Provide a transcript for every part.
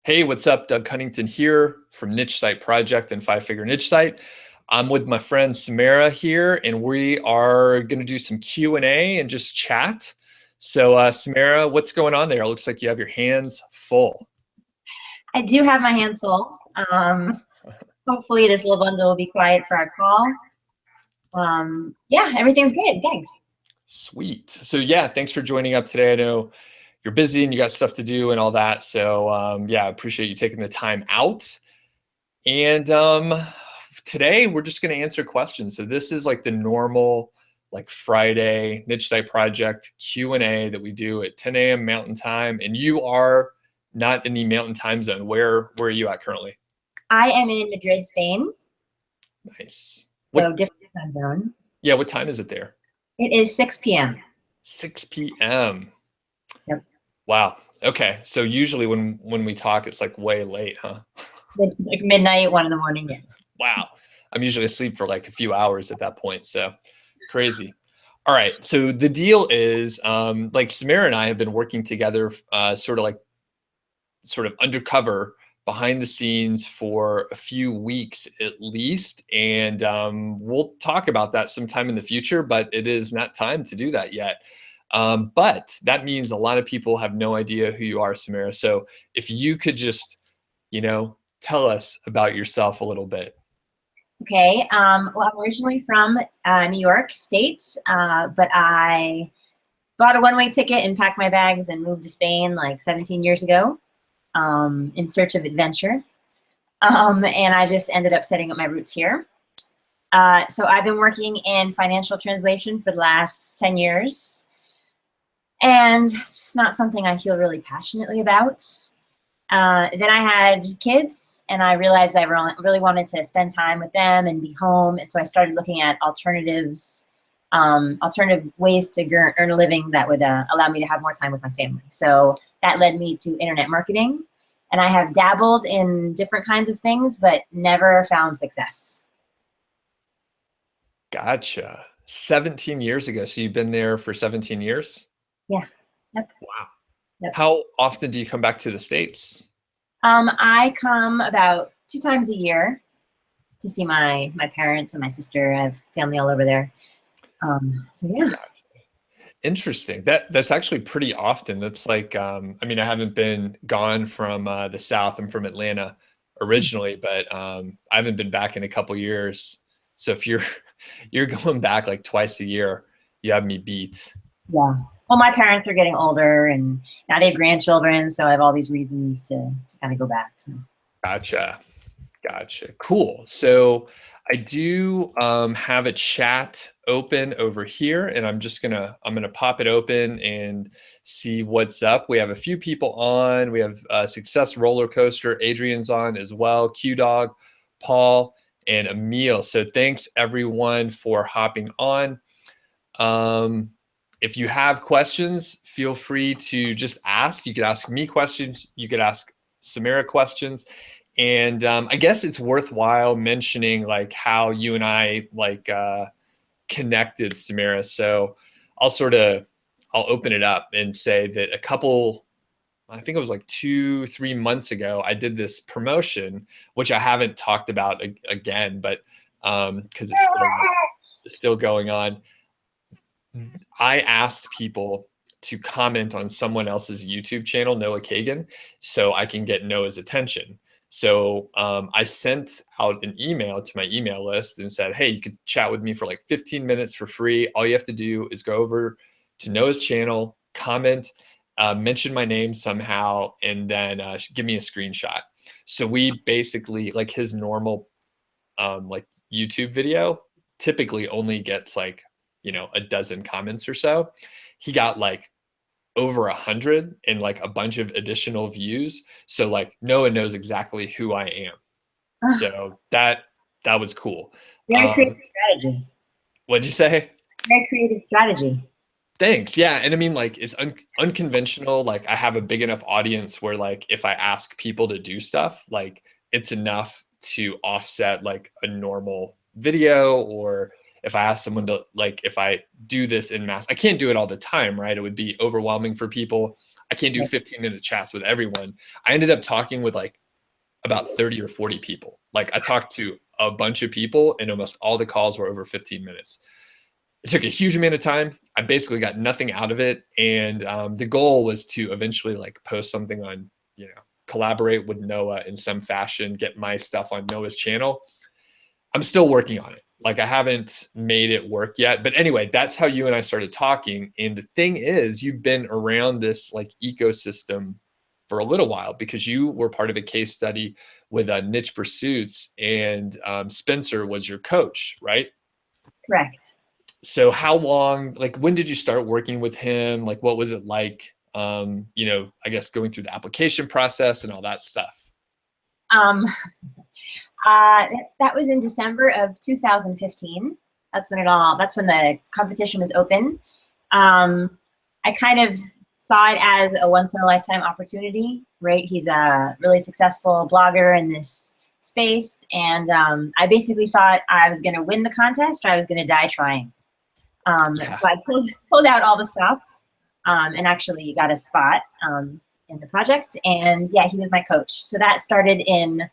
Hey, what's up? Doug Cunnington here from Niche Site Project and Five Figure Niche Site. I'm with my friend Samara here, and we are going to do some Q&A and just chat. So, Samara, what's going on there? It looks like you have your hands full. I do have my hands full. Hopefully this little bundle will be quiet for our call. Yeah, everything's good. Thanks. Sweet. So, yeah, thanks for joining up today. I know you're busy and you got stuff to do and all that. So, yeah, I appreciate you taking the time out. And today we're just going to answer questions. So this is like the normal like Friday Niche Site Project Q&A that we do at 10 a.m. Mountain Time. And you are not in the Mountain Time Zone. Where are you at currently? I am in Madrid, Spain, Nice. so What? different time zone. Yeah. What time is it there? It is 6 p.m. 6 p.m. Yep. Wow. Okay. So usually when we talk, it's like way late, huh? Like midnight, 1 in the morning. Yeah. Wow. I'm usually asleep for like a few hours at that point. So crazy. All right. So the deal is like Samara and I have been working together sort of undercover behind the scenes for a few weeks at least. And we'll talk about that sometime in the future, but it is not time to do that yet. But that means a lot of people have no idea who you are, Samara. So if you could just, tell us about yourself a little bit. Okay. Well, I'm originally from New York State, but I bought a one-way ticket and packed my bags and moved to Spain like 17 years ago in search of adventure. And I just ended up setting up my roots here. So I've been working in financial translation for the last 10 years. And it's not something I feel really passionately about. Then I had kids, and I realized I really wanted to spend time with them and be home. And so I started looking at alternatives, alternative ways to earn a living that would allow me to have more time with my family. So that led me to internet marketing. And I have dabbled in different kinds of things, but never found success. Gotcha. 17 years ago. So you've been there for 17 years? Yeah. Yep. Wow. Yep. How often do you come back to the States? I come about 2 times a year to see my parents and my sister. I have family all over there. So yeah. Gotcha. Interesting. That's actually pretty often. That's like, I mean, I haven't been gone from the South. I'm from Atlanta originally, but I haven't been back in a couple years. So if you're you're going back like twice a year, you have me beat. Yeah. Well, my parents are getting older, and now they have grandchildren, so I have all these reasons to kind of go back. So. Gotcha. Gotcha. Cool. So I do have a chat open over here, and I'm gonna pop it open and see what's up. We have a few people on. We have Success Roller Coaster. Adrian's on as well. Q Dog, Paul, and Emil. So thanks everyone for hopping on. If you have questions, feel free to just ask. You could ask me questions. You could ask Samara questions. And I guess it's worthwhile mentioning like how you and I like connected, Samara. So I'll I'll open it up and say that I think it was like 2-3 months ago, I did this promotion, which I haven't talked about again, but because it's still going on. I asked people to comment on someone else's YouTube channel, Noah Kagan, so I can get Noah's attention. So I sent out an email to my email list and said, hey, you could chat with me for like 15 minutes for free. All you have to do is go over to Noah's channel, comment, mention my name somehow, and then give me a screenshot. So we basically, like his normal like YouTube video typically only gets like, a dozen comments or so. He got like over 100 and like a bunch of additional views. So like no one knows exactly who I am. So that was cool. Very creative strategy. What'd you say? Very creative strategy. Thanks. Yeah. And I mean, like, it's unconventional. Like, I have a big enough audience where, like, if I ask people to do stuff, like, it's enough to offset like a normal video. Or if I ask someone to, like, if I do this in mass, I can't do it all the time, right? It would be overwhelming for people. I can't do 15-minute chats with everyone. I ended up talking with like about 30 or 40 people. Like I talked to a bunch of people and almost all the calls were over 15 minutes. It took a huge amount of time. I basically got nothing out of it. And the goal was to eventually like post something on, collaborate with Noah in some fashion, get my stuff on Noah's channel. I'm still working on it. Like I haven't made it work yet. But anyway, that's how you and I started talking. And the thing is, you've been around this like ecosystem for a little while because you were part of a case study with Niche Pursuits, and Spencer was your coach, right? Correct. So how long, like when did you start working with him? Like what was it like, I guess going through the application process and all that stuff? Um, that was in December of 2015. That's when the competition was open. I kind of saw it as a once in a lifetime opportunity, right? He's a really successful blogger in this space. And I basically thought I was going to win the contest or I was going to die trying. So I pulled out all the stops and actually got a spot in the project. And yeah, he was my coach. So that started in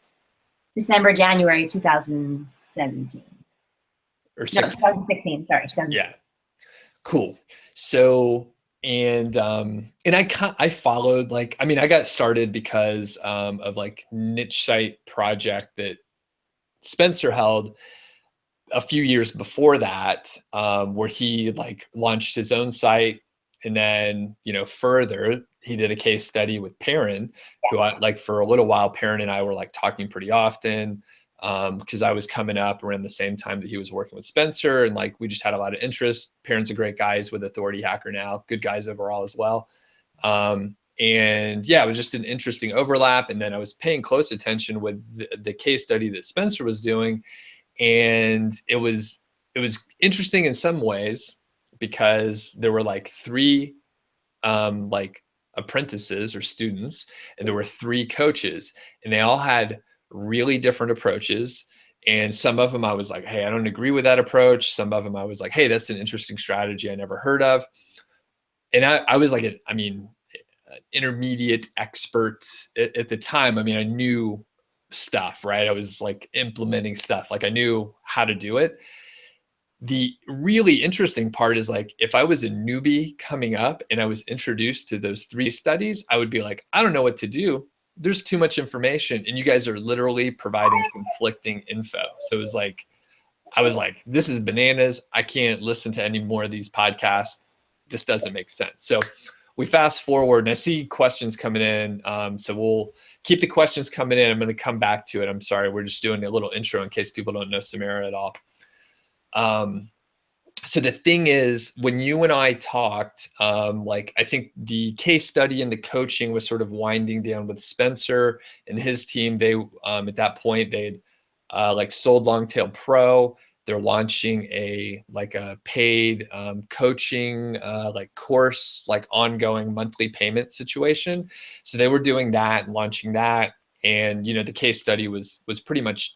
January 2017. Or No, 2016. Sorry, 2016. Yeah. Cool. So, and I followed, like, I mean, I got started because of like niche site project that Spencer held a few years before that, where he like launched his own site. And then, further, he did a case study with Perrin, who I like for a little while, Perrin and I were like talking pretty often, because I was coming up around the same time that he was working with Spencer. And like, we just had a lot of interest. Perrin's a great guy. He's with Authority Hacker now, good guys overall as well. And yeah, it was just an interesting overlap. And then I was paying close attention with the case study that Spencer was doing. And it was interesting in some ways because there were like three like apprentices or students, and there were three coaches, and they all had really different approaches. And some of them I was like, hey, I don't agree with that approach. Some of them I was like, hey, that's an interesting strategy I never heard of. And I was like, intermediate expert at the time. I mean, I knew stuff, right? I was like implementing stuff. Like I knew how to do it. The really interesting part is like, if I was a newbie coming up and I was introduced to those three studies, I would be like, I don't know what to do. There's too much information. And you guys are literally providing conflicting info. So it was like, I was like, this is bananas. I can't listen to any more of these podcasts. This doesn't make sense. So we fast forward and I see questions coming in. So we'll keep the questions coming in. I'm going to come back to it. I'm sorry. We're just doing a little intro in case people don't know Samara at all. So the thing is, when you and I talked, like I think the case study and the coaching was sort of winding down with Spencer and his team. They, at that point, they'd like sold Longtail Pro. They're launching a paid coaching like course, like ongoing monthly payment situation. So they were doing that and launching that. And, the case study was pretty much,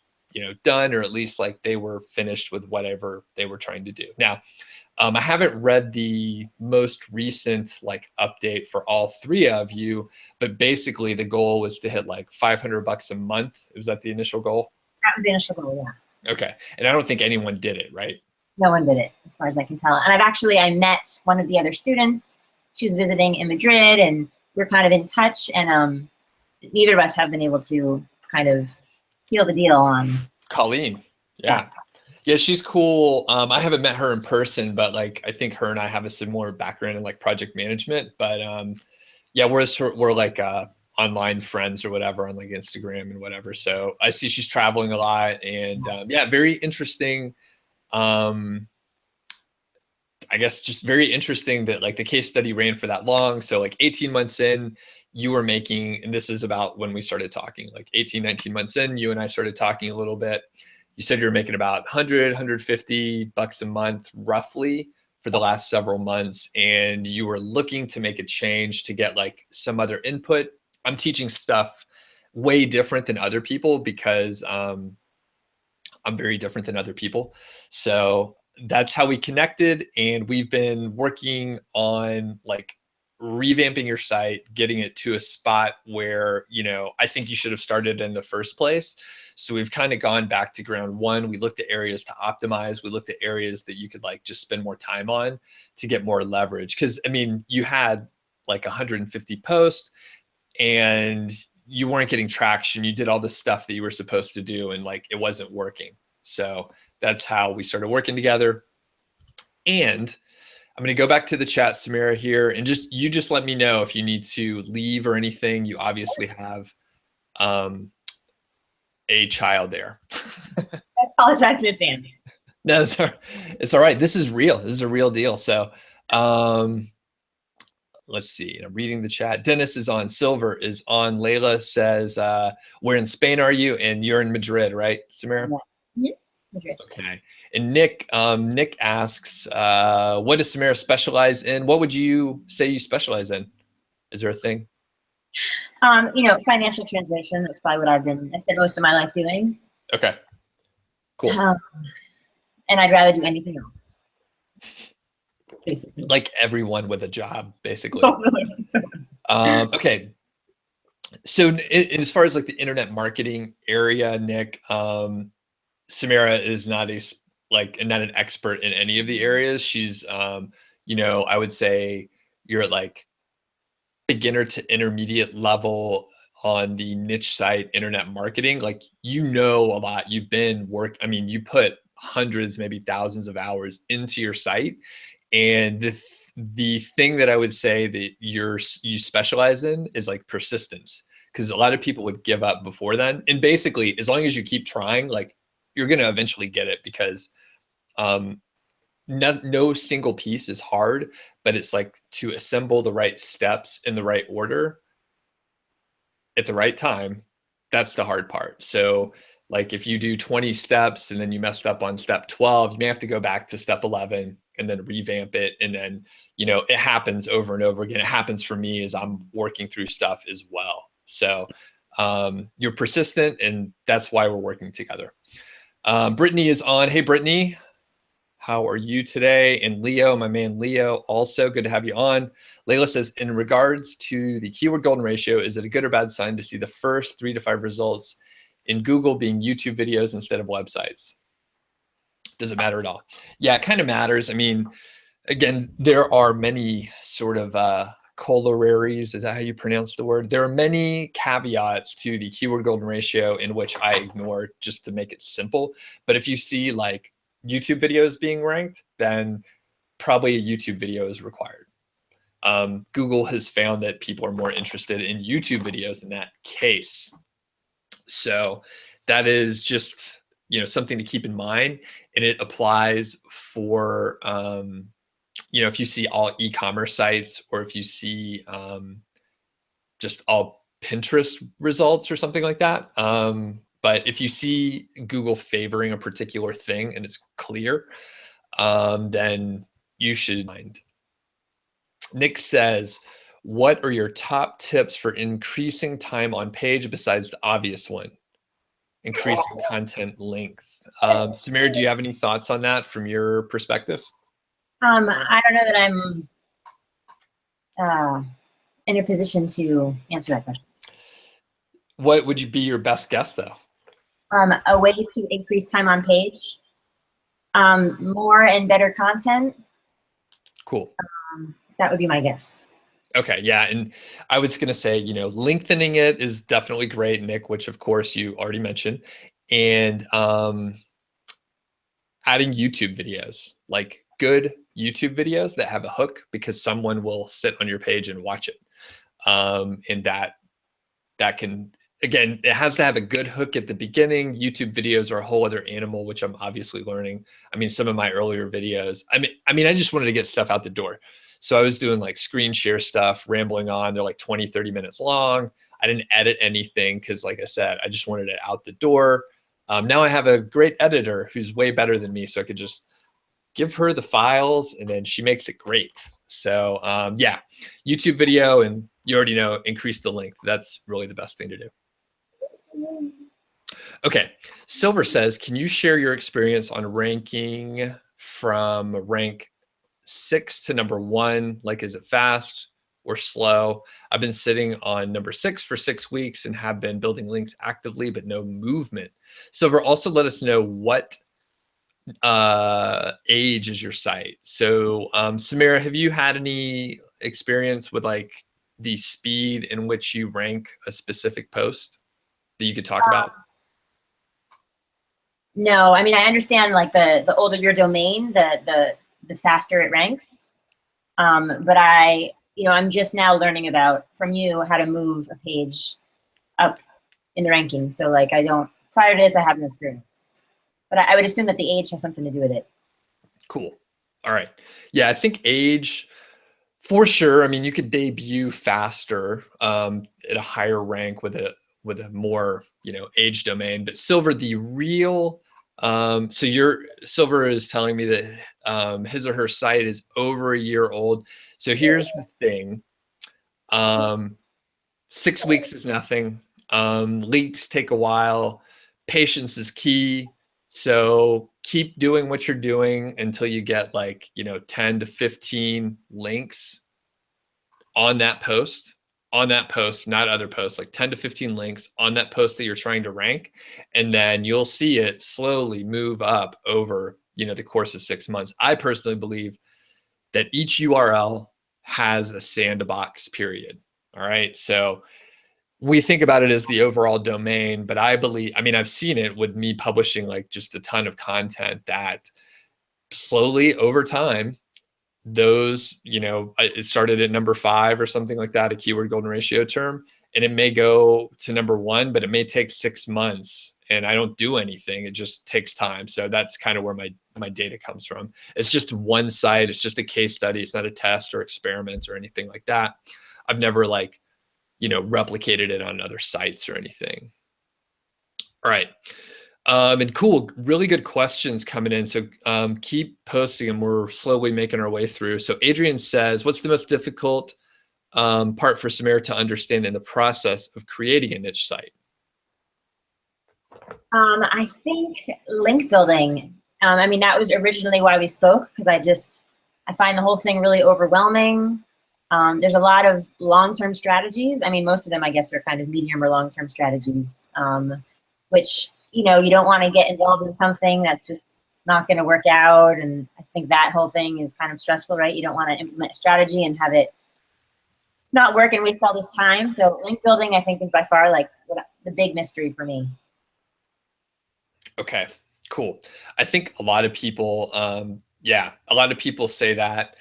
done, or at least like they were finished with whatever they were trying to do. Now, I haven't read the most recent like update for all three of you, but basically the goal was to hit like $500 a month. Was that the initial goal? That was the initial goal, yeah. Okay. And I don't think anyone did it, right? No one did it, as far as I can tell. And I met one of the other students. She was visiting in Madrid, and we're kind of in touch. And neither of us have been able to kind of seal the deal on Colleen. Yeah. Yeah, she's cool. I haven't met her in person, but like I think her and I have a similar background in like project management. But yeah, we're like online friends or whatever on like Instagram and whatever. So I see she's traveling a lot, and yeah, very interesting. I guess just very interesting that like the case study ran for that long. So like 18 months in, you were making, and this is about when we started talking, like 18, 19 months in, you and I started talking a little bit. You said you were making about 100, $150 a month roughly for the last several months. And you were looking to make a change to get like some other input. I'm teaching stuff way different than other people because I'm very different than other people. So that's how we connected. And we've been working on like revamping your site, getting it to a spot where, you know, I think you should have started in the first place. So we've kind of gone back to ground one. We looked at areas to optimize. We looked at areas that you could like just spend more time on to get more leverage. Cause I mean, you had like 150 posts and you weren't getting traction. You did all the stuff that you were supposed to do and like it wasn't working. So that's how we started working together. And I'm going to go back to the chat, Samara, here, and you just let me know if you need to leave or anything. You obviously have a child there. I apologize in advance. No, it's all right. This is real. This is a real deal. So let's see. I'm reading the chat. Dennis is on. Silver is on. Layla says, where in Spain are you? And you're in Madrid, right, Samara? Yeah. Madrid. Okay. And Nick asks, what does Samara specialize in? What would you say you specialize in? Is there a thing? You know, financial translation. That's probably what I spent most of my life doing. Okay. Cool. And I'd rather do anything else. Basically. Like everyone with a job, basically. Okay. So as far as like the internet marketing area, Nick, Samara is not not an expert in any of the areas. She's, you know, I would say you're at like beginner to intermediate level on the niche site internet marketing. Like, you know, a lot. You've been I mean, you put hundreds, maybe thousands of hours into your site. And the thing that I would say that you specialize in is like persistence, because a lot of people would give up before then. And basically, as long as you keep trying, like, you're going to eventually get it, because no single piece is hard, but it's like to assemble the right steps in the right order at the right time. That's the hard part. So like if you do 20 steps and then you messed up on step 12, you may have to go back to step 11 and then revamp it. And then, you know, it happens over and over again. It happens for me as I'm working through stuff as well. So you're persistent, and that's why we're working together. Brittany is on. Hey, Brittany, how are you today? And Leo, my man Leo, also good to have you on. Layla says, in regards to the keyword golden ratio, is it a good or bad sign to see the first 3 to 5 results in Google being YouTube videos instead of websites? Does it matter at all? Yeah, it kind of matters. I mean, again, there are many sort of corollaries. Is that how you pronounce the word? There are many caveats to the keyword golden ratio in which I ignore just to make it simple. But if you see like YouTube videos being ranked, then probably a YouTube video is required. Google has found that people are more interested in YouTube videos in that case. So that is just, you know, something to keep in mind. And it applies for, you know, if you see all e-commerce sites, or if you see just all Pinterest results or something like that. But if you see Google favoring a particular thing and it's clear, then you should mind. Nick says, what are your top tips for increasing time on page besides the obvious one? Increasing content length. Samara, do you have any thoughts on that from your perspective? I don't know that I'm in a position to answer that question. What would be your best guess, though? A way to increase time on page, more and better content. Cool. That would be my guess. Okay, yeah, and I was going to say, you know, lengthening it is definitely great, Nick, which of course you already mentioned, and adding YouTube videos, like good YouTube videos that have a hook, because someone will sit on your page and watch it, and that can, again, it has to have a good hook at the beginning. YouTube videos are a whole other animal, which I'm obviously learning. I mean, some of my earlier videos, I mean, I just wanted to get stuff out the door. So I was doing like screen share stuff, rambling on. They're like 20, 30 minutes long. I didn't edit anything because, like I said, I just wanted it out the door. Now I have a great editor who's way better than me, so I could just give her the files and then she makes it great. So yeah, YouTube video, and you already know, increase the length. That's really the best thing to do. Okay, Silver says, can you share your experience on ranking from rank 6 to number 1? Like, is it fast? or slow. I've been sitting on number 6 for 6 weeks and have been building links actively, but no movement. Silver, also let us know what age is your site. So Samara, have you had any experience with like the speed in which you rank a specific post that you could talk about? No, I mean, I understand like the older your domain, the faster it ranks. But I'm just now learning about from you how to move a page up in the rankings. So like prior to this, I have no experience, but I would assume that the age has something to do with it. Cool. All right. Yeah, I think age for sure. I mean, you could debut faster at a higher rank with a more, age domain, but silver, the real so your silver is telling me that his or her site is over a year old. So here's the thing. 6 weeks is nothing. Leaks take a while. Patience is key. So keep doing what you're doing until you get like, 10 to 15 links on that post, not other posts, like 10 to 15 links on that post that you're trying to rank. And then you'll see it slowly move up over, the course of 6 months. I personally believe that each URL has a sandbox period. All right. So we think about it as the overall domain, but I mean, I've seen it with me publishing like just a ton of content that slowly over time, those, it started at number 5 or something like that, a keyword golden ratio term, and it may go to number 1, but it may take 6 months and I don't do anything. It just takes time. So that's kind of where my data comes from. It's just one site. It's just a case study. It's not a test or experiment or anything like that. I've never replicated it on other sites or anything. All right. And cool, really good questions coming in. So keep posting them. We're slowly making our way through. So Adrian says, what's the most difficult part for Samara to understand in the process of creating a niche site? I think link building. I mean, that was originally why we spoke, because I find the whole thing really overwhelming. There's a lot of long-term strategies. I mean, most of them, I guess, are kind of medium or long-term strategies, which, you don't want to get involved in something that's just not going to work out. And I think that whole thing is kind of stressful, right? You don't want to implement a strategy and have it not work and waste all this time. So link building, I think, is by far like the big mystery for me. Okay, cool. I think a lot of people, a lot of people say that.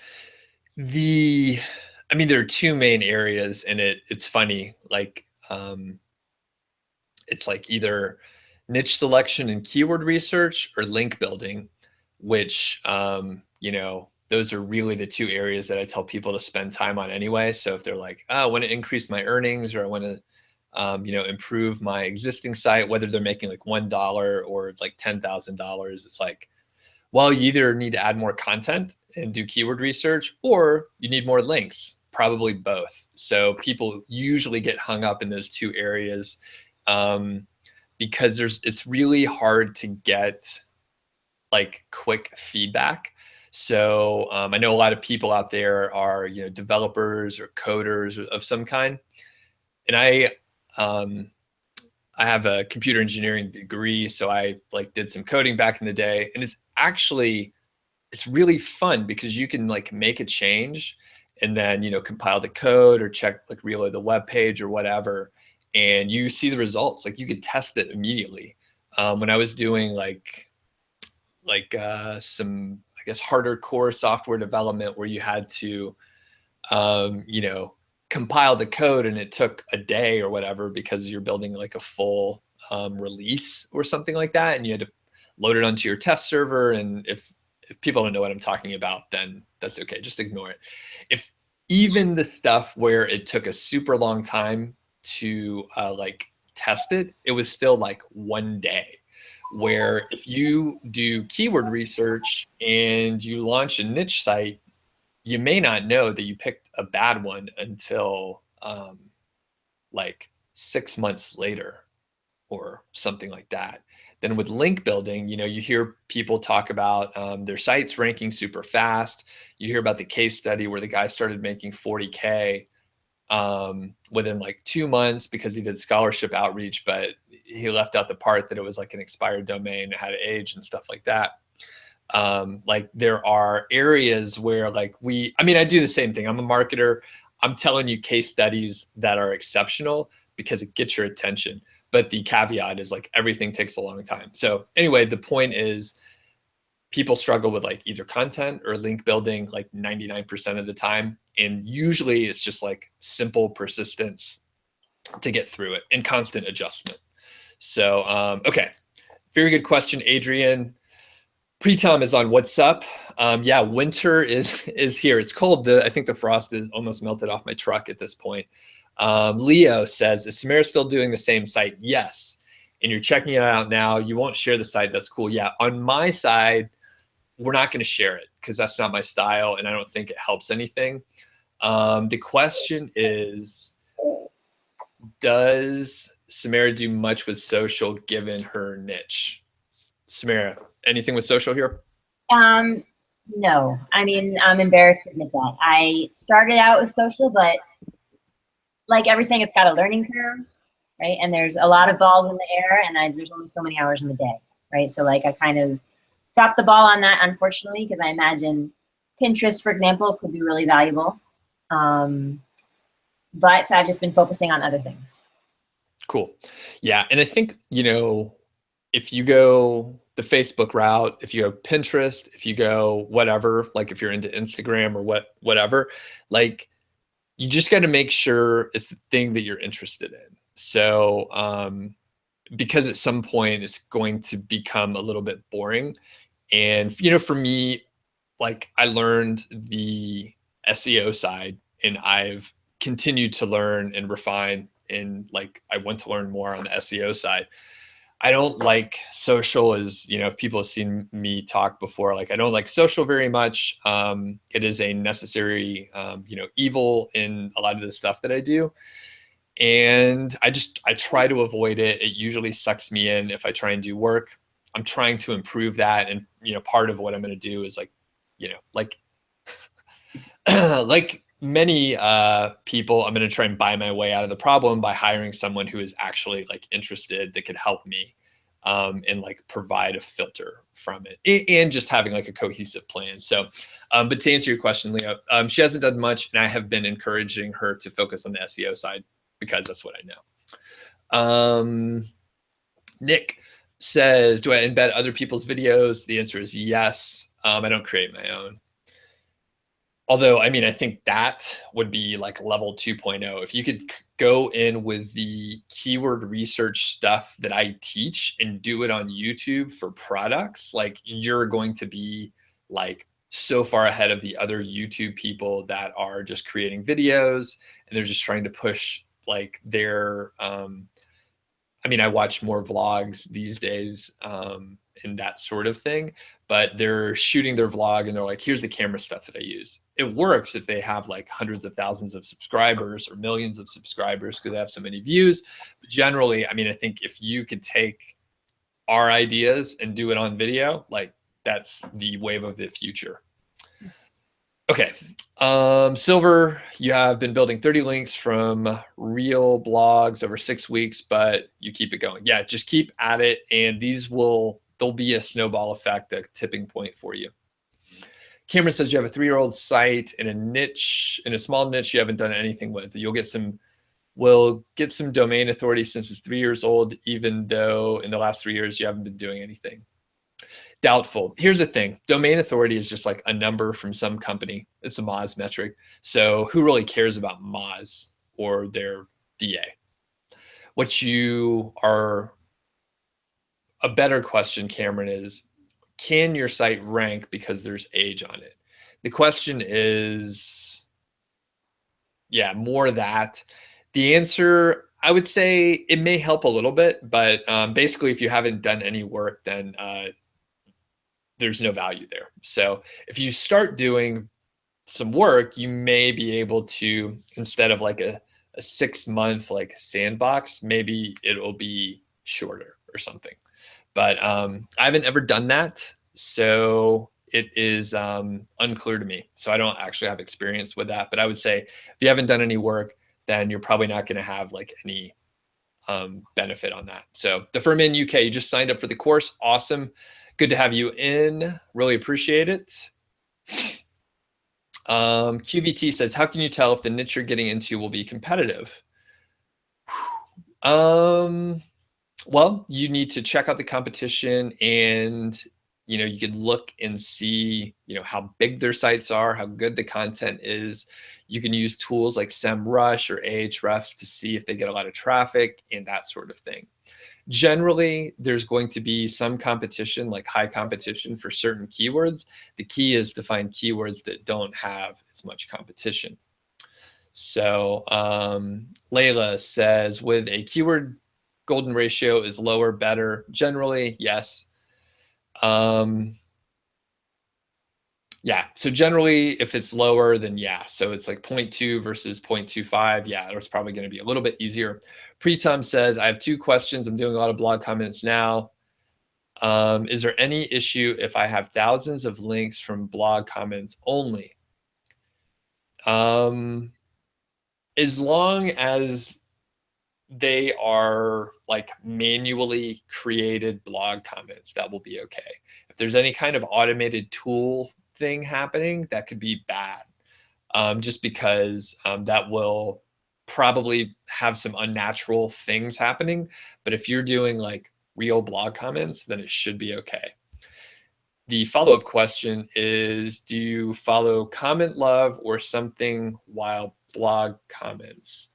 I mean, there are two main areas in it. It's funny, like it's like either niche selection and keyword research or link building, which those are really the two areas that I tell people to spend time on anyway. So if they're like, oh, I want to increase my earnings, or I want to improve my existing site, whether they're making like $1 or like $10,000, it's like, well, you either need to add more content and do keyword research, or you need more links, probably both. So people usually get hung up in those two areas because it's really hard to get like quick feedback. So I know a lot of people out there are, developers or coders of some kind. And I have a computer engineering degree, so I like did some coding back in the day, and it's really fun because you can like make a change and then compile the code or check like reload the web page or whatever, and you see the results. Like you could test it immediately. When I was doing some, I guess, harder core software development where you had to compile the code and it took a day or whatever because you're building like a full release or something like that, and you had to load it onto your test server. And if people don't know what I'm talking about, then that's okay, just ignore it. If even the stuff where it took a super long time to like test it, it was still like one day. Where if you do keyword research and you launch a niche site, you may not know that you picked a bad one until like 6 months later or something like that. Then with link building, you hear people talk about their sites ranking super fast. You hear about the case study where the guy started making 40K within like 2 months because he did scholarship outreach, but he left out the part that it was like an expired domain, it had age and stuff like that. Like there are areas where like I mean, I do the same thing. I'm a marketer. I'm telling you case studies that are exceptional because it gets your attention. But the caveat is like everything takes a long time. So anyway, the point is people struggle with like either content or link building like 99% of the time. And usually it's just like simple persistence to get through it and constant adjustment. So, okay. Very good question, Adrian. Pre-Tom is on what's up. Yeah, winter is here. It's cold. I think the frost is almost melted off my truck at this point. Leo says, is Samara still doing the same site? Yes. And you're checking it out now. You won't share the site. That's cool. Yeah. On my side, we're not going to share it because that's not my style and I don't think it helps anything. The question is, does Samara do much with social given her niche? Samara, anything with social here? No. I mean, I'm embarrassed to admit that. I started out with social, but like everything, it's got a learning curve, right? And there's a lot of balls in the air, and there's only so many hours in the day, right? So like I kind of dropped the ball on that, unfortunately, because I imagine Pinterest, for example, could be really valuable. But so I've just been focusing on other things. Cool. Yeah. And I think, if you go the Facebook route, if you go Pinterest, if you go whatever, like if you're into Instagram or whatever, like you just got to make sure it's the thing that you're interested in. So, because at some point it's going to become a little bit boring. And, for me, like I learned the SEO side and I've continued to learn and refine. And like, I want to learn more on the SEO side. I don't like social as, if people have seen me talk before, like I don't like social very much. It is a necessary, evil in a lot of the stuff that I do. And I try to avoid it. It usually sucks me in if I try and do work. I'm trying to improve that. And, part of what I'm going to do is like, like many people, I'm going to try and buy my way out of the problem by hiring someone who is actually like interested that could help me and like provide a filter from it and just having like a cohesive plan. So, but to answer your question, Leo, she hasn't done much and I have been encouraging her to focus on the SEO side because that's what I know. Nick says, do I embed other people's videos? The answer is yes. I don't create my own. Although, I mean, I think that would be like level 2.0. If you could go in with the keyword research stuff that I teach and do it on YouTube for products, like you're going to be like so far ahead of the other YouTube people that are just creating videos and they're just trying to push like their, I mean, I watch more vlogs these days and that sort of thing, but they're shooting their vlog and they're like, here's the camera stuff that I use. It works if they have like hundreds of thousands of subscribers or millions of subscribers because they have so many views. But generally, I mean, I think if you could take our ideas and do it on video, like that's the wave of the future. Okay. Silver, you have been building 30 links from real blogs over 6 weeks, but you keep it going. Yeah, just keep at it. And there'll be a snowball effect, a tipping point for you. Cameron says you have a 3-year-old site in a small niche you haven't done anything with. We'll get some domain authority since it's 3 years old, even though in the last 3 years you haven't been doing anything. Doubtful. Here's the thing. Domain authority is just like a number from some company. It's a Moz metric. So who really cares about Moz or their DA? A better question, Cameron, is can your site rank because there's age on it? The question is, yeah, more that. The answer, I would say it may help a little bit, but basically if you haven't done any work, then there's no value there. So if you start doing some work, you may be able to, instead of like a 6-month like sandbox, maybe it'll be shorter or something. But I haven't ever done that. So it is unclear to me. So I don't actually have experience with that. But I would say if you haven't done any work, then you're probably not going to have like any benefit on that. So the firm in UK, you just signed up for the course. Awesome. Good to have you in. Really appreciate it. QVT says, how can you tell if the niche you're getting into will be competitive? Well, you need to check out the competition, and you could look and see how big their sites are, how good the content is. You can use tools like SEMrush or Ahrefs to see if they get a lot of traffic and that sort of thing. Generally, there's going to be some competition, like high competition for certain keywords. The key is to find keywords that don't have as much competition. So Layla says, with a keyword golden ratio is lower, better? Generally, yes. Yeah, so generally, if it's lower, then yeah. So it's like 0.2 versus 0.25. Yeah, it's probably going to be a little bit easier. Pritam says, I have 2 questions. I'm doing a lot of blog comments now. Is there any issue if I have thousands of links from blog comments only? As long as they are like manually created blog comments, that will be okay. If there's any kind of automated tool thing happening, that could be bad, just because that will probably have some unnatural things happening. But if you're doing like real blog comments, then it should be okay. The follow-up question is, do you follow Comment Love or something while blog comments?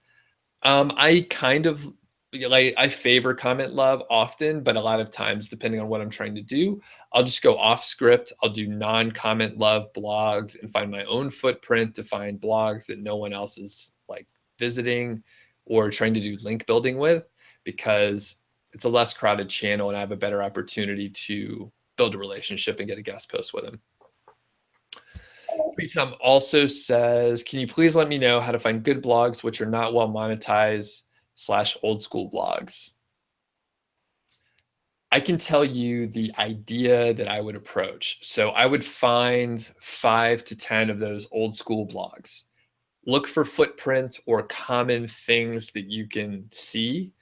I kind of like, I favor Comment Love often, but a lot of times, depending on what I'm trying to do, I'll just go off script. I'll do non-Comment Love blogs and find my own footprint to find blogs that no one else is like visiting or trying to do link building with, because it's a less crowded channel and I have a better opportunity to build a relationship and get a guest post with them. Pritam also says, can you please let me know how to find good blogs which are not well monetized / old school blogs? I can tell you the idea that I would approach. So I would find 5 to 10 of those old school blogs. Look for footprints or common things that you can see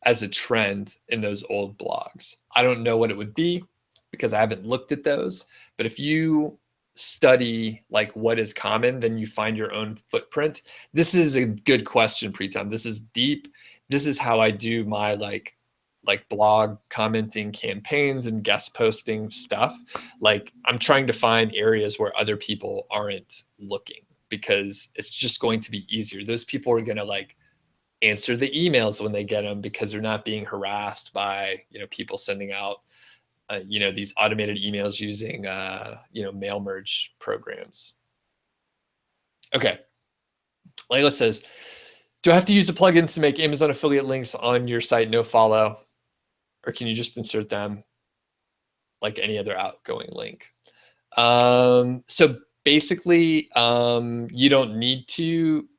as a trend in those old blogs. I don't know what it would be because I haven't looked at those, but if you study like what is common, then you find your own footprint. This is a good question, Pritam. This is deep. This is how I do my like blog commenting campaigns and guest posting stuff. Like, I'm trying to find areas where other people aren't looking, because it's just going to be easier. Those people are going to like answer the emails when they get them because they're not being harassed by people sending out these automated emails using mail merge programs. Okay, Layla says, do I have to use a plugin to make Amazon affiliate links on your site no follow, or can you just insert them like any other outgoing link? So basically, you don't need to.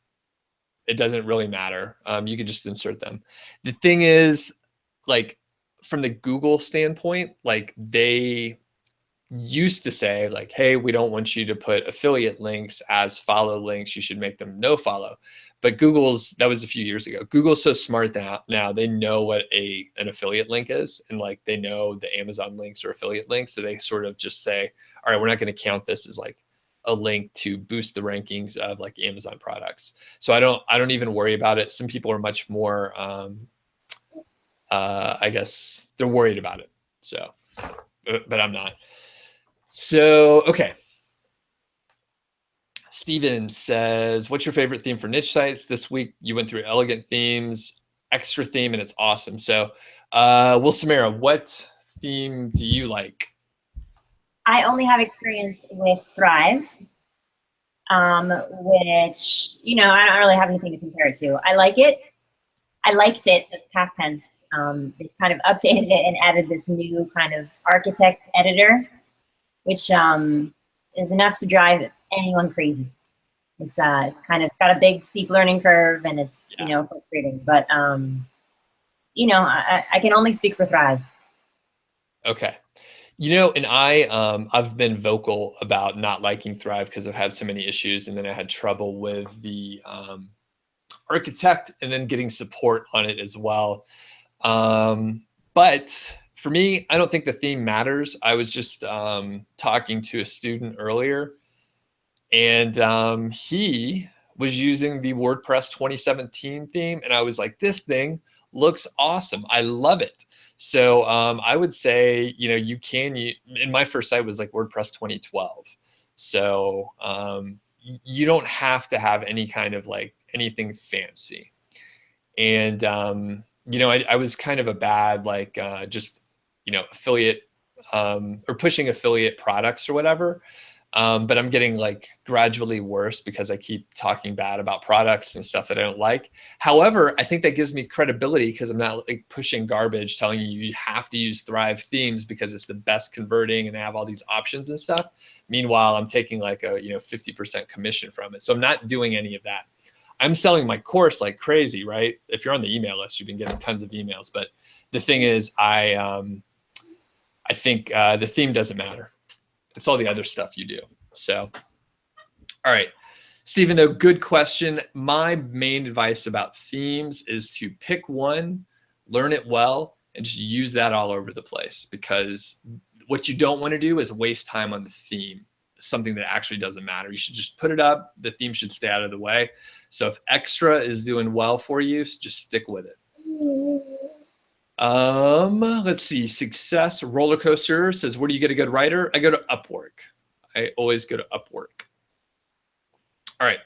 It doesn't really matter. You can just insert them. The thing is, like, from the Google standpoint, like, they used to say like, hey, we don't want you to put affiliate links as follow links. You should make them no follow. But that was a few years ago. Google's so smart now they know what an affiliate link is, and like they know the Amazon links or affiliate links. So they sort of just say, all right, we're not going to count this as like a link to boost the rankings of like Amazon products. So I don't even worry about it. Some people are much more, I guess they're worried about it. So, but I'm not. So, okay. Steven says, what's your favorite theme for niche sites? This week you went through elegant themes, extra theme, and it's awesome. So, Samara, what theme do you like? I only have experience with Thrive, which, I don't really have anything to compare it to. I like it. I liked it, that's past tense. They've kind of updated it and added this new kind of architect editor, which is enough to drive anyone crazy. It's got a big steep learning curve, and it's frustrating. But I can only speak for Thrive. Okay. And I've been vocal about not liking Thrive because I've had so many issues, and then I had trouble with the architect and then getting support on it as well. But for me, I don't think the theme matters. I was just talking to a student earlier, and he was using the WordPress 2017 theme, and I was like, this thing looks awesome. I love it. So I would say, you know, you can, in my first site was like WordPress 2012. So you don't have to have any kind of like anything fancy. And you know, I was kind of a bad like just, you know, affiliate or pushing affiliate products or whatever. But I'm getting like gradually worse because I keep talking bad about products and stuff that I don't like. However, I think that gives me credibility because I'm not like pushing garbage, telling you have to use Thrive themes because it's the best converting and they have all these options and stuff. Meanwhile, I'm taking like a, you know, 50% commission from it. So I'm not doing any of that. I'm selling my course like crazy, right? If you're on the email list, you've been getting tons of emails. But the thing is, I think the theme doesn't matter. It's all the other stuff you do. So, all right, Stephen, though, good question. My main advice about themes is to pick one, learn it well, and just use that all over the place, because what you don't want to do is waste time on the theme, something that actually doesn't matter. You should just put it up. The theme should stay out of the way. So if Extra is doing well for you, just stick with it. Let's see. Success Roller Coaster says, where do you get a good writer? I go to Upwork. I always go to Upwork. All right.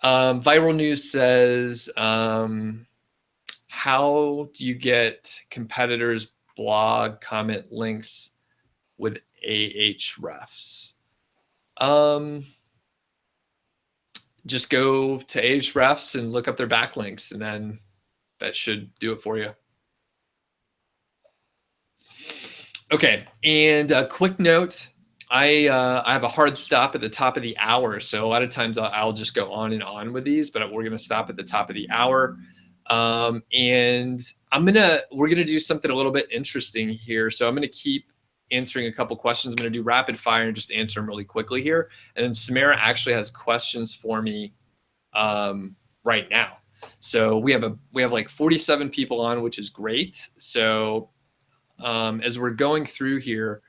Viral News says, how do you get competitors' blog comment links with Ahrefs? Just go to Ahrefs and look up their backlinks, and then that should do it for you. Okay, and a quick note, I have a hard stop at the top of the hour, so a lot of times I'll just go on and on with these, but we're gonna stop at the top of the hour. And we're gonna do something a little bit interesting here. So I'm gonna keep answering a couple questions. I'm gonna do rapid fire and just answer them really quickly here. And then Samara actually has questions for me right now. So we have like 47 people on, which is great. So as we're going through here,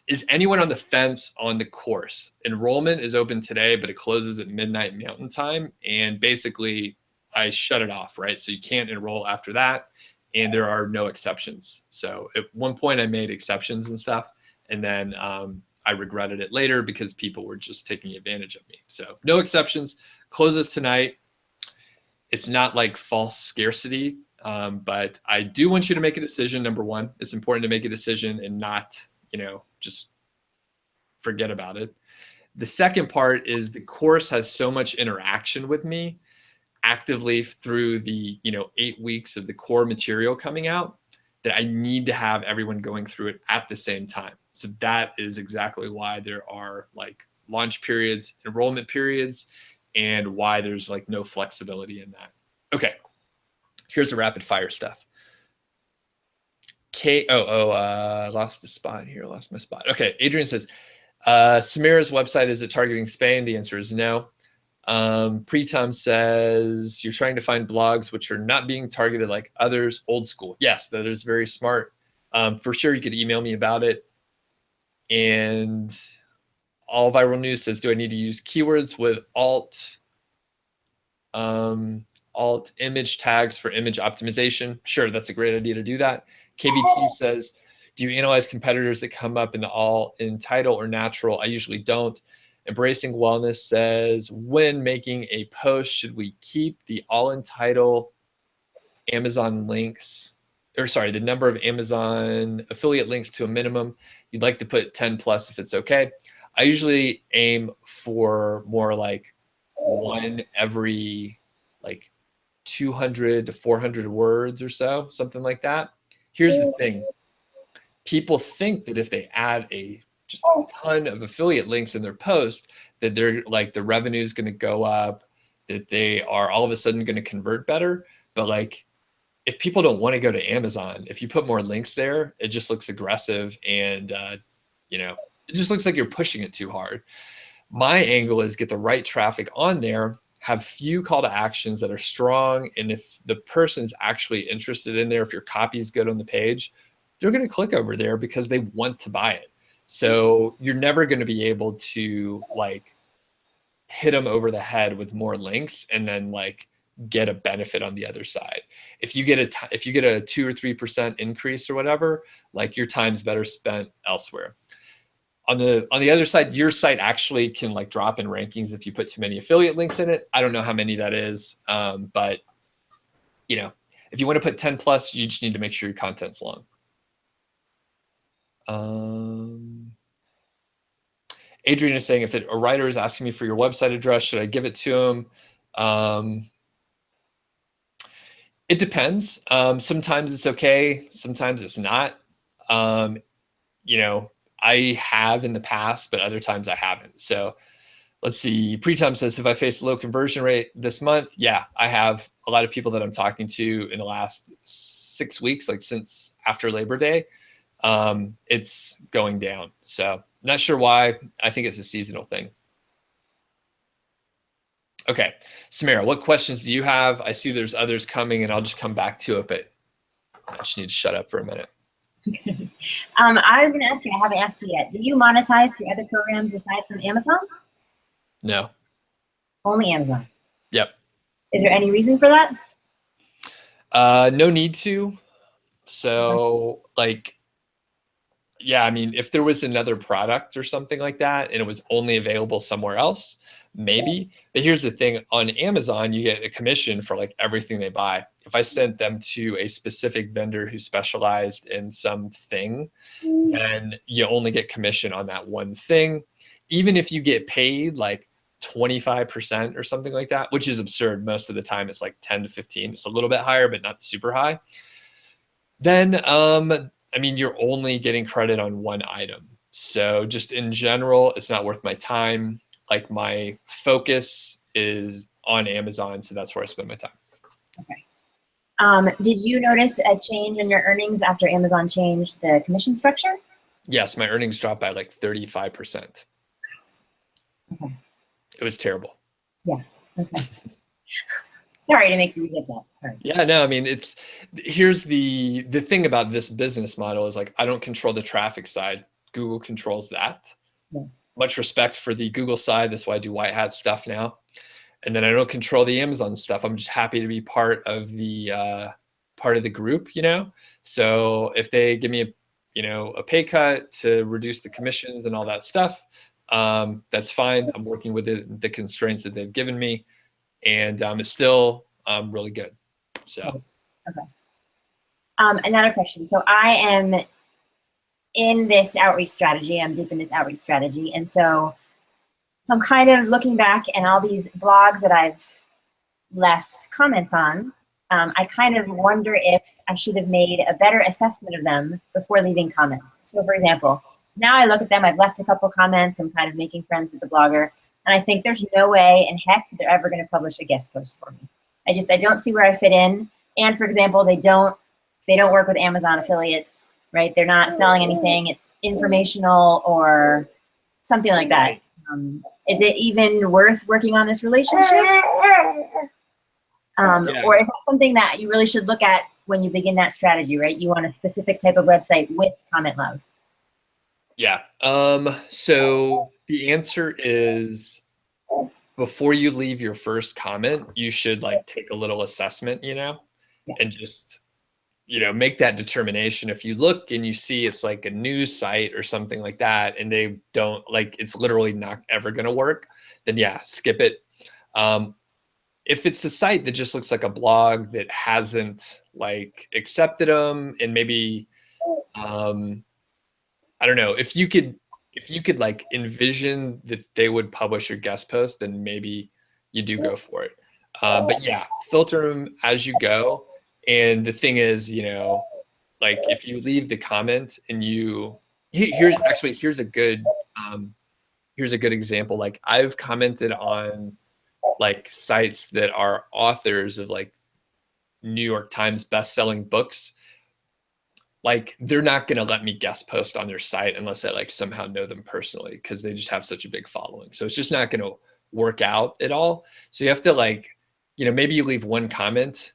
is anyone on the fence on the course? Enrollment is open today, but it closes at midnight Mountain Time. And basically, I shut it off, right? So you can't enroll after that. And there are no exceptions. So at one point, I made exceptions and stuff. And then I regretted it later because people were just taking advantage of me. So no exceptions. Closes tonight. It's not like false scarcity. But I do want you to make a decision. Number one, it's important to make a decision and not, you know, just forget about it. The second part is the course has so much interaction with me actively through the, you know, 8 weeks of the core material coming out that I need to have everyone going through it at the same time. So that is exactly why there are like launch periods, enrollment periods, and why there's like no flexibility in that. Okay. Here's the rapid fire stuff. Lost a spot here. Lost my spot. Okay. Adrian says, Samira's website, is it targeting Spain? The answer is no. Pretom says, you're trying to find blogs which are not being targeted like others, old school. Yes, that is very smart. For sure, you could email me about it. And All Viral News says, do I need to use keywords with alt image tags for image optimization? Sure, that's a great idea to do that. KVT says, do you analyze competitors that come up in the all in title or natural? I usually don't. Embracing Wellness says, when making a post, should we keep the all in title Amazon links, or sorry, the number of Amazon affiliate links to a minimum? You'd like to put 10 plus if it's okay. I usually aim for more like one every like 200 to 400 words or so, something like that. Here's the thing. People think that if they add just a ton of affiliate links in their post, that they're like the revenue is going to go up, that they are all of a sudden going to convert better. But like, if people don't want to go to Amazon, if you put more links there, it just looks aggressive, and you know, it just looks like you're pushing it too hard. My angle is get the right traffic on there have few call to actions that are strong. And if the person's actually interested in there, if your copy is good on the page, they're going to click over there because they want to buy it. So you're never going to be able to like hit them over the head with more links and then like get a benefit on the other side. If you get a 2 or 3% increase or whatever, like your time's better spent elsewhere. On the other side, your site actually can like drop in rankings if you put too many affiliate links in it. I don't know how many that is, but you know, if you want to put 10 plus, you just need to make sure your content's long. Adrian is saying, if a writer is asking me for your website address, should I give it to him? It depends. Sometimes it's okay. Sometimes it's not. You know, I have in the past, but other times I haven't. So let's see. Pretom says, if I face low conversion rate this month, yeah, I have a lot of people that I'm talking to in the last 6 weeks, like since after Labor Day, it's going down. So not sure why. I think it's a seasonal thing. Okay, Samara, what questions do you have? I see there's others coming and I'll just come back to it, but I just need to shut up for a minute. I was going to ask you, I haven't asked you yet. Do you monetize through other programs aside from Amazon? No. Only Amazon? Yep. Is there any reason for that? No need to. So like, yeah, I mean, if there was another product or something like that and it was only available somewhere else, maybe. But here's the thing, on Amazon, you get a commission for like everything they buy. If I sent them to a specific vendor who specialized in something, then you only get commission on that one thing. Even if you get paid like 25% or something like that, which is absurd. Most of the time it's like 10 to 15. It's a little bit higher, but not super high. Then, I mean, you're only getting credit on one item. So just in general, it's not worth my time. Like my focus is on Amazon. So that's where I spend my time. Okay. Did you notice a change in your earnings after Amazon changed the commission structure? Yes, my earnings dropped by like 35%. Okay. It was terrible. Yeah. Okay. Sorry to make you relive that. Sorry. Yeah, no, I mean, here's the thing about this business model is like, I don't control the traffic side. Google controls that. Yeah. Much respect for the Google side. That's why I do white hat stuff now. And then I don't control the Amazon stuff. I'm just happy to be part of the group, you know? So if they give me a pay cut to reduce the commissions and all that stuff, that's fine. I'm working with the constraints that they've given me, and it's still really good. So. Okay. Another question. So I am in this outreach strategy. I'm deep in this outreach strategy. And so I'm kind of looking back and all these blogs that I've left comments on, I kind of wonder if I should have made a better assessment of them before leaving comments. So for example, now I look at them, I've left a couple comments, I'm kind of making friends with the blogger, and I think there's no way in heck they're ever going to publish a guest post for me. I don't see where I fit in. And for example, they don't work with Amazon affiliates, right? They're not selling anything. It's informational or something like that. Is it even worth working on this relationship? Yeah. Or is that something that you really should look at when you begin that strategy, right? You want a specific type of website with comment love. Yeah. So the answer is, before you leave your first comment, you should like take a little assessment, and just, make that determination. If you look and you see it's like a news site or something like that, and they don't like, it's literally not ever going to work, then yeah, skip it. If it's a site that just looks like a blog that hasn't like accepted them, and maybe, I don't know, if you could like envision that they would publish your guest post, then maybe you do go for it. But yeah, filter them as you go. And the thing is, like if you leave the comment and here's a good example. Like I've commented on like sites that are authors of like New York Times best-selling books. Like they're not going to let me guest post on their site unless I like somehow know them personally, because they just have such a big following. So it's just not going to work out at all. So you have to like, maybe you leave one comment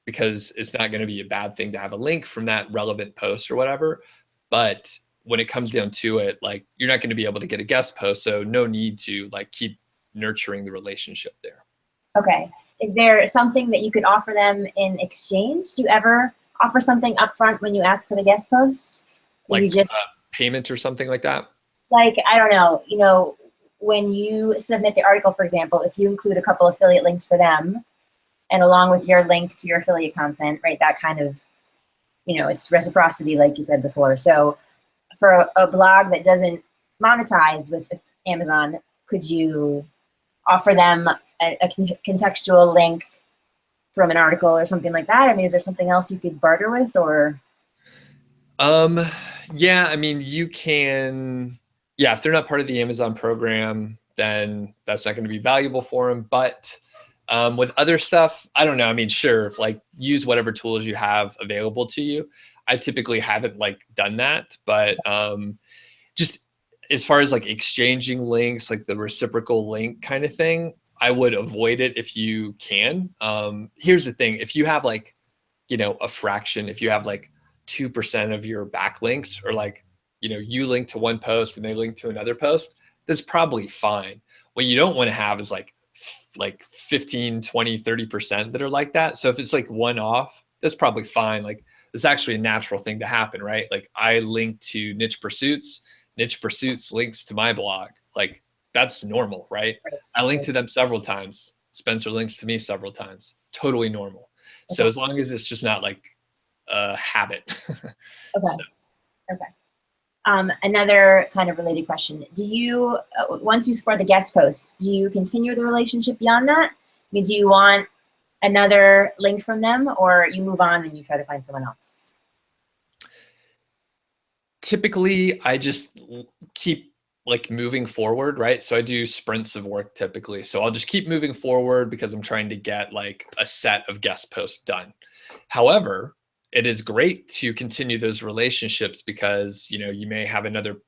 because it's not going to be a bad thing to have a link from that relevant post or whatever. But when it comes down to it, like you're not going to be able to get a guest post. So no need to like keep nurturing the relationship there. Okay. Is there something that you could offer them in exchange? Do you ever offer something upfront when you ask for the guest posts? Like payment or something like that? Like, I don't know, when you submit the article, for example, if you include a couple affiliate links for them and along with your link to your affiliate content, right, that kind of, it's reciprocity, like you said before. So for a blog that doesn't monetize with Amazon, could you offer them a contextual link from an article or something like that? I mean, is there something else you could barter with, or? Yeah, I mean, you can, yeah, if they're not part of the Amazon program, then that's not going to be valuable for them. But with other stuff, I don't know. I mean, sure, like use whatever tools you have available to you. I typically haven't like done that, but just as far as like exchanging links, like the reciprocal link kind of thing, I would avoid it if you can. Here's the thing. If you have like, a fraction, if you have like 2% of your backlinks, or like, you link to one post and they link to another post, that's probably fine. What you don't want to have is like 15, 20, 30% that are like that. So if it's like one off, that's probably fine. Like it's actually a natural thing to happen, right? Like I link to Niche Pursuits links to my blog. Like that's normal, right? I link to them several times. Spencer links to me several times. Totally normal. So as long as it's just not like a habit. Okay. So. Okay. Another kind of related question. Do you, once you score the guest post, do you continue the relationship beyond that? I mean, do you want another link from them, or you move on and you try to find someone else? Typically, I just keep like moving forward, right? So I do sprints of work typically. So I'll just keep moving forward because I'm trying to get like a set of guest posts done. However, it is great to continue those relationships because, you may have another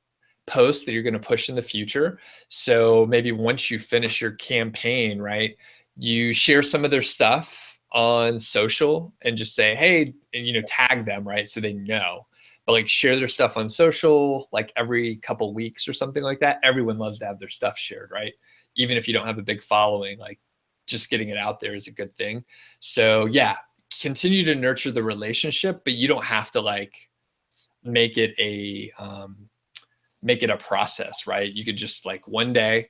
post that you're going to push in the future. So maybe once you finish your campaign, right, you share some of their stuff on social and just say, hey, and, tag them, right? So they know. But like share their stuff on social like every couple weeks or something like that. Everyone loves to have their stuff shared, right? Even if you don't have a big following, like just getting it out there is a good thing. So yeah, continue to nurture the relationship, but you don't have to like make it a process, right? You could just like one day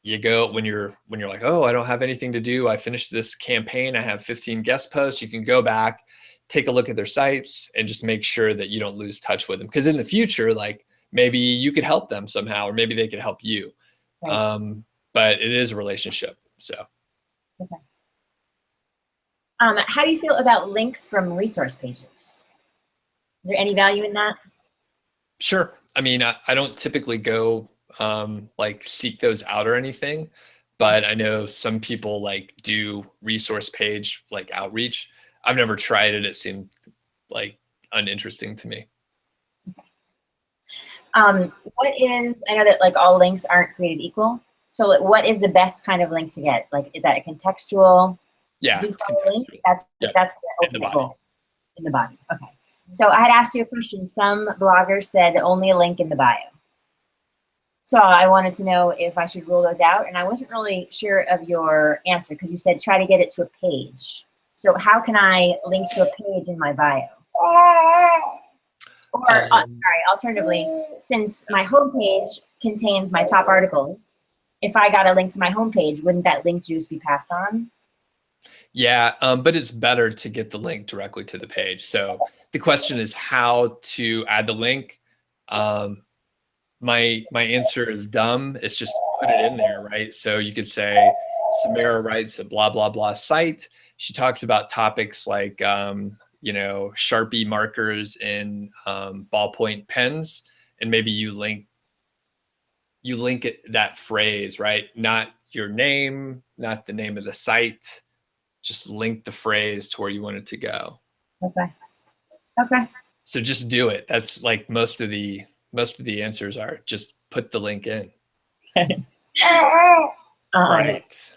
you go when you're like, oh, I don't have anything to do. I finished this campaign. I have 15 guest posts. You can go back, take a look at their sites and just make sure that you don't lose touch with them. Because in the future, like maybe you could help them somehow, or maybe they could help you. Right. But it is a relationship. So. Okay. How do you feel about links from resource pages? Is there any value in that? Sure. I mean, I don't typically go like seek those out or anything, but I know some people like do resource page like outreach. I've never tried it. It seemed like uninteresting to me. What is, I know that like all links aren't created equal. So what is the best kind of link to get? Like, is that a contextual? Yeah. Link? That's the ultimate goal. In the body. Okay. So I had asked you a question. Some bloggers said only a link in the bio. So I wanted to know if I should rule those out. And I wasn't really sure of your answer because you said try to get it to a page. So how can I link to a page in my bio? Or, sorry, alternatively, since my homepage contains my top articles, if I got a link to my homepage, wouldn't that link juice be passed on? Yeah, but it's better to get the link directly to the page. So the question is how to add the link. My answer is dumb. It's just put it in there, right? So you could say Samara writes a blah, blah, blah site. She talks about topics like, Sharpie markers and ballpoint pens. And maybe you link it, that phrase, right? Not your name, not the name of the site. Just link the phrase to where you want it to go. Okay. Okay. So just do it. That's like most of the answers are just put the link in. All Yeah. right.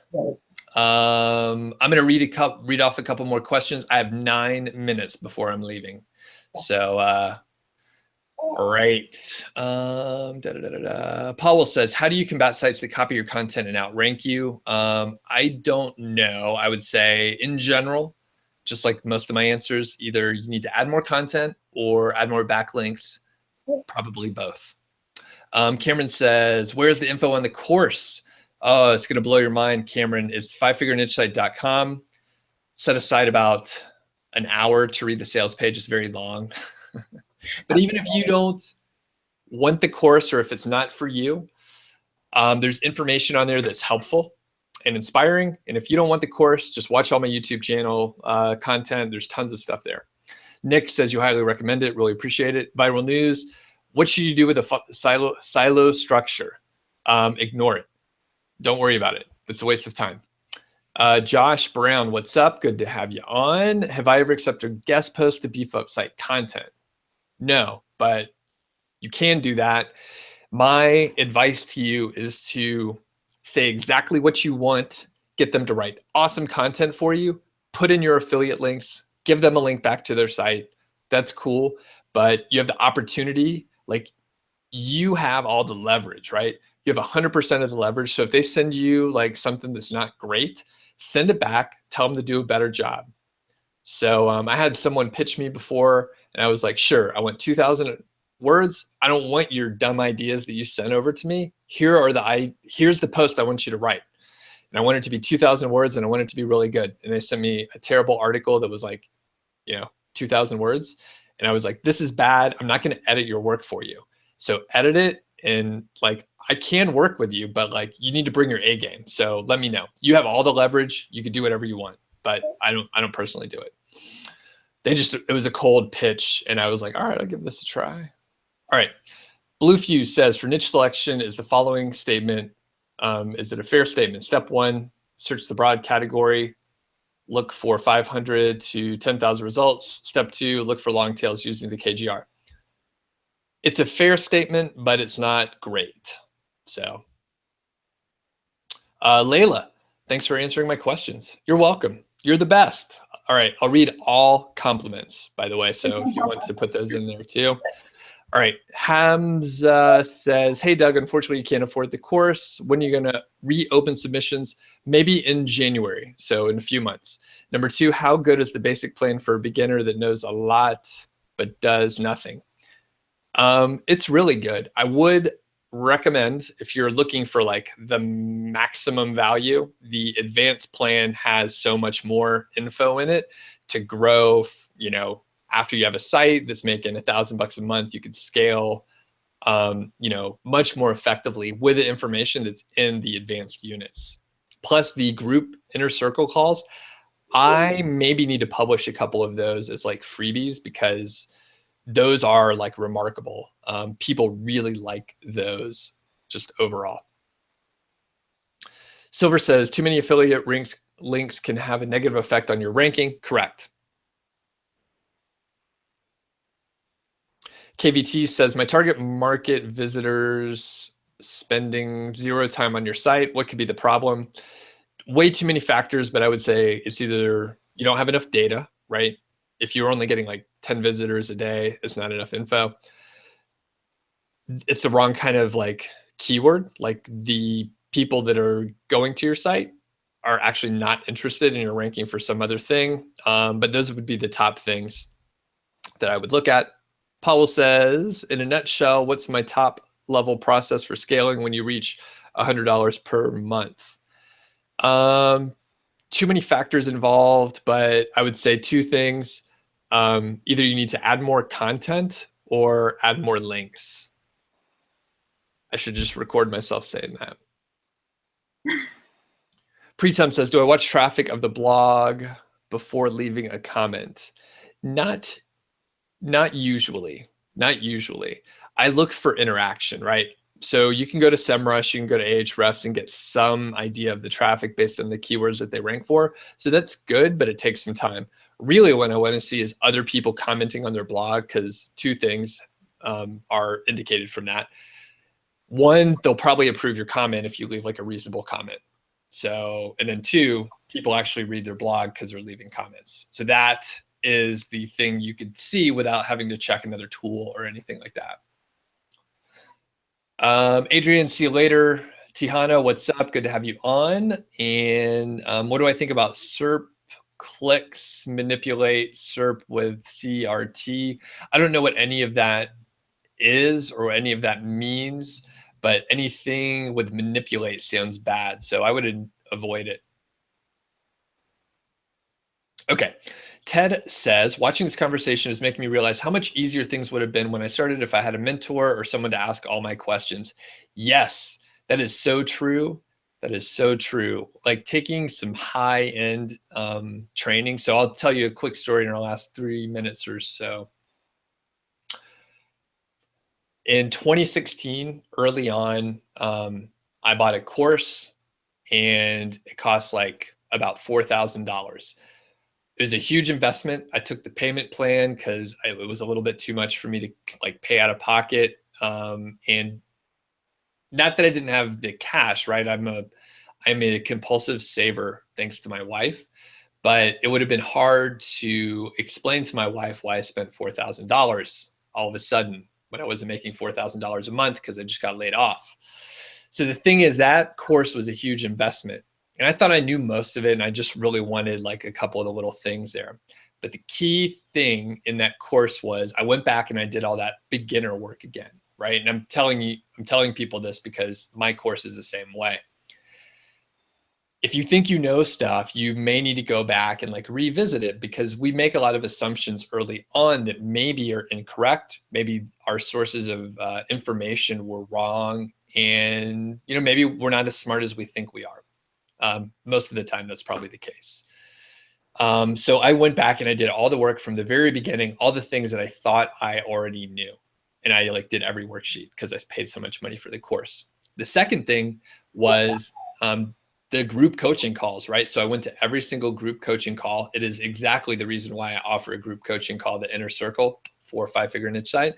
I'm gonna read off a couple more questions. I have 9 minutes before I'm leaving. So all right. Paul says, how do you combat sites that copy your content and outrank you? I don't know. I would say in general, just like most of my answers, either you need to add more content or add more backlinks, probably both. Cameron says, where's the info on the course? Oh, it's going to blow your mind, Cameron. It's fivefigurenichesite.com. Set aside about an hour to read the sales page. It's very long. But even if you don't want the course, or if it's not for you, there's information on there that's helpful and inspiring. And if you don't want the course, just watch all my YouTube channel content. There's tons of stuff there. Nick says you highly recommend it. Really appreciate it. Viral news. What should you do with a silo structure? Ignore it. Don't worry about it. It's a waste of time. Josh Brown, what's up? Good to have you on. Have I ever accepted guest posts to beef up site content? No, but you can do that. My advice to you is to say exactly what you want, get them to write awesome content for you, put in your affiliate links, give them a link back to their site. That's cool. But you have the opportunity, like you have all the leverage, right? You have 100% of the leverage. So if they send you like something that's not great, send it back, tell them to do a better job. So I had someone pitch me before and I was like, sure, I want 2,000 words. I don't want your dumb ideas that you sent over to me. Here's the post I want you to write. And I want it to be 2,000 words and I want it to be really good. And they sent me a terrible article that was like, 2,000 words. And I was like, this is bad. I'm not going to edit your work for you. So edit it. And like, I can work with you, but like, you need to bring your A game. So let me know. You have all the leverage. You can do whatever you want, but I don't personally do it. It was a cold pitch. And I was like, all right, I'll give this a try. All right. Bluefuse says, for niche selection, is the following statement, is it a fair statement? Step 1, search the broad category, look for 500 to 10,000 results. Step 2, look for long tails using the KGR. It's a fair statement, but it's not great. So, Layla, thanks for answering my questions. You're welcome. You're the best. All right. I'll read all compliments, by the way. So if you want to put those in there too. All right. Hamza says, hey, Doug, unfortunately, you can't afford the course. When are you going to reopen submissions? Maybe in January. So in a few months. Number 2, how good is the basic plan for a beginner that knows a lot but does nothing? It's really good. I would recommend, if you're looking for like the maximum value, the advanced plan has so much more info in it to grow, after you have a site that's making $1,000 a month, you could scale, much more effectively with the information that's in the advanced units. Plus the group inner circle calls. I maybe need to publish a couple of those as like freebies because those are like remarkable. People really like those just overall. Silver says, too many affiliate links can have a negative effect on your ranking. Correct. KVT says, my target market visitors spending 0 time on your site. What could be the problem? Way too many factors, but I would say it's either you don't have enough data, right? If you're only getting like 10 visitors a day, it's not enough info. It's the wrong kind of like keyword. Like the people that are going to your site are actually not interested in your ranking for some other thing. But those would be the top things that I would look at. Powell says, in a nutshell, what's my top level process for scaling when you reach $100 per month? Too many factors involved, but I would say 2 things. Either you need to add more content or add more links. I should just record myself saying that. Pretum says, do I watch traffic of the blog before leaving a comment? Not usually. Not usually. I look for interaction, right? So you can go to SEMrush, you can go to Ahrefs and get some idea of the traffic based on the keywords that they rank for. So that's good, but it takes some time. Really, what I want to see is other people commenting on their blog, because 2 things are indicated from that. 1, they'll probably approve your comment if you leave like a reasonable comment. So, and then 2, people actually read their blog because they're leaving comments. So that is the thing you could see without having to check another tool or anything like that. Adrian, see you later. Tihana, what's up? Good to have you on. And what do I think about SERP clicks, manipulate SERP with CRT? I don't know what any of that is or any of that means, but anything with manipulate sounds bad. So I would avoid it. Okay. Ted says, watching this conversation is making me realize how much easier things would have been when I started if I had a mentor or someone to ask all my questions. Yes, that is so true. That is so true. Like taking some high-end training. So I'll tell you a quick story in our last 3 minutes or so. In 2016, early on, I bought a course and it cost like about $4,000. It was a huge investment. I took the payment plan because it was a little bit too much for me to like pay out of pocket. And not that I didn't have the cash, right? I'm a compulsive saver thanks to my wife, but it would have been hard to explain to my wife why I spent $4,000 all of a sudden when I wasn't making $4,000 a month because I just got laid off. So the thing is, that course was a huge investment. And I thought I knew most of it, and I just really wanted like a couple of the little things there. But the key thing in that course was I went back and I did all that beginner work again, right? And I'm telling people this because my course is the same way. If you think you know stuff, you may need to go back and like revisit it because we make a lot of assumptions early on that maybe are incorrect. Maybe our sources of information were wrong, and maybe we're not as smart as we think we are. Most of the time, that's probably the case. So I went back and I did all the work from the very beginning, all the things that I thought I already knew. And I like did every worksheet because I paid so much money for the course. The second thing was the group coaching calls, right? So I went to every single group coaching call. It is exactly the reason why I offer a group coaching call, the Inner Circle, 4 or 5 figure niche site.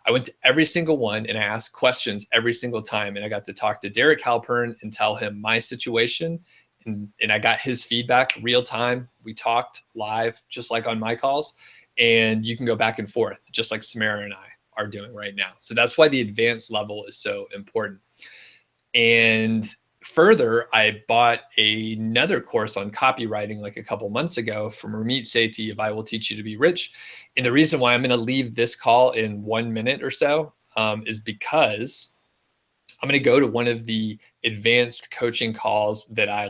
I went to every single one and I asked questions every single time. And I got to talk to Derek Halpern and tell him my situation. And I got his feedback real time. We talked live, just like on my calls. And you can go back and forth, just like Samara and I are doing right now. So that's why the advanced level is so important. And further, I bought another course on copywriting like a couple months ago from Ramit Sethi of I Will Teach You to Be Rich. And the reason why I'm going to leave this call in 1 minute or so is because I'm going to go to one of the advanced coaching calls that I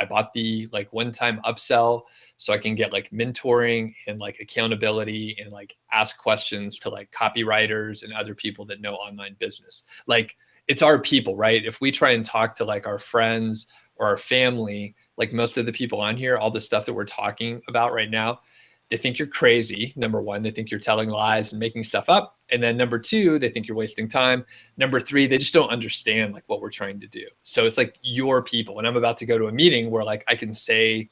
bought the like one-time upsell so I can get like mentoring and like accountability and like ask questions to like copywriters and other people that know online business. Like, it's our people, right? If we try and talk to like our friends or our family, like most of the people on here, all the stuff that we're talking about right now, they think you're crazy. Number one, they think you're telling lies and making stuff up. And then number 2, they think you're wasting time. Number 3, they just don't understand like what we're trying to do. So it's like your people. And I'm about to go to a meeting where like I can say,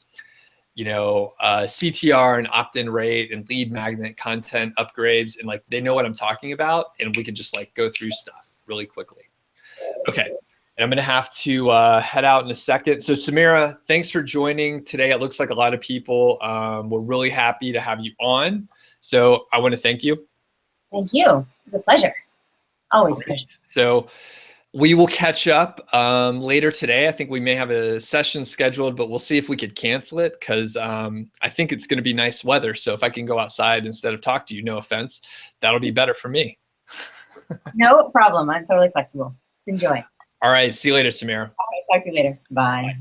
CTR and opt-in rate and lead magnet content upgrades. And like, they know what I'm talking about. And we can just like go through stuff really quickly. Okay. And I'm going to have to head out in a second. So Samara, thanks for joining today. It looks like a lot of people were really happy to have you on. So I want to thank you. Thank you. It's a pleasure. Always a pleasure. So we will catch up later today. I think we may have a session scheduled, but we'll see if we could cancel it because I think it's going to be nice weather. So if I can go outside instead of talk to you, no offense, that'll be better for me. No problem. I'm totally flexible. Enjoy. All right. See you later, Samara. All right. Talk to you later. Bye.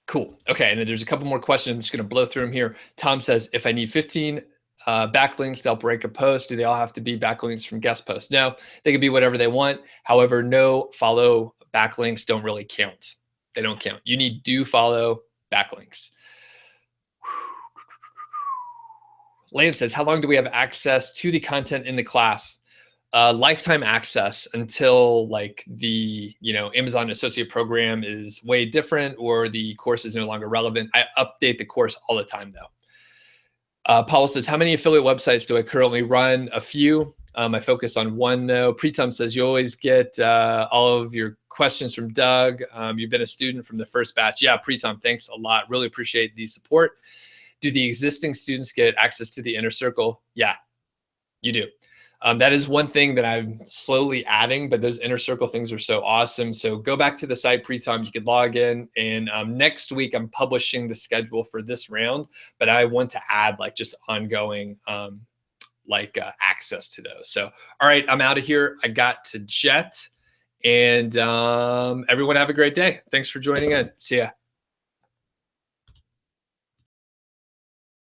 Cool. Okay. And then there's a couple more questions. I'm just going to blow through them here. Tom says, if I need 15 backlinks to help rank a post, do they all have to be backlinks from guest posts? No, they can be whatever they want. However, no follow backlinks don't really count. They don't count. You need do follow backlinks. Lance says, how long do we have access to the content in the class? Lifetime access until like the Amazon Associate Program is way different or the course is no longer relevant. I update the course all the time though. Paul says, how many affiliate websites do I currently run? A few. I focus on one though. Pritam says you always get all of your questions from Doug. You've been a student from the first batch. Yeah, Pritam, thanks a lot. Really appreciate the support. Do the existing students get access to the inner circle? Yeah, you do. That is one thing that I'm slowly adding, but those inner circle things are so awesome. So go back to the site pre-time, you could log in, and next week I'm publishing the schedule for this round, but I want to add like just ongoing access to those. So, all right, I'm out of here. I got to jet, and everyone have a great day. Thanks for joining in. See ya.